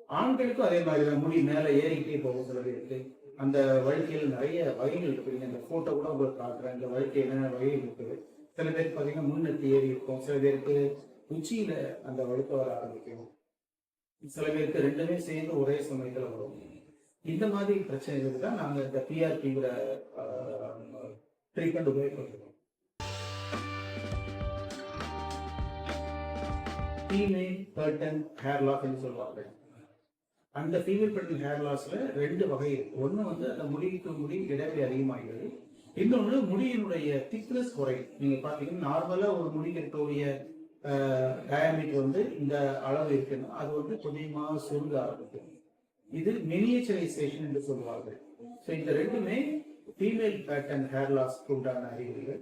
ஆண்களுக்கும் அதே மாதிரி தான், முடி மேலே ஏறிக்கிட்டே போகும் சில பேருக்கு. அந்த வழுக்கையில் நிறைய வகைகள் இருக்குது. இந்த ஃபோட்டோ கூட உங்களுக்கு காட்டுறேன். இந்த வழுக்கை என்னென்ன வகைகள் இருக்குது. சில பேருக்கு பார்த்தீங்கன்னா முன்னெத்தி ஏறி இருக்கும், சில பேருக்கு உச்சியில அந்த வழுக்க வர ஆரம்பிக்கும், சில பேருக்கு ரெண்டுமே சேர்ந்து ஒரே சமயத்தில் வரும். இந்த மாதிரி பிரச்சனைகளுக்கு தான் நாங்கள் இந்த பிஆர்பிங்கிற ட்ரீட்மெண்ட் உபயோகப்படுத்துகிறோம். ஃபீமேல் பர்டன் ஹேர் லாஸ்ன்னு சொல்லுவாங்க. அந்த ஃபீமேல் பர்டன் ஹேர் லாஸ்ல 2 வகை இருக்கு. ஒன்று வந்து அந்த முடிக்கு முடி இடைவெளி அதிகமாகிறது, இன்னொன்று முடியினுடைய திக்னஸ் குறையும். நீங்க பாத்தீங்கன்னா நார்மலா ஒரு முடிக்கு இருக்கக்கூடிய டயாமீட்டர் வந்து இந்த அளவு இருக்குன்னா அது வந்து கொஞ்சமாக சுருங்க ஆரம்பிக்கும். இது மினியேச்சரைசேஷன் என்று சொல்லுவார்கள். ஸோ இந்த ரெண்டுமே ஃபீமேல் பேட்டர்ன் ஹேர் லாஸ்க்கு உண்டான அறிகுறிகள்.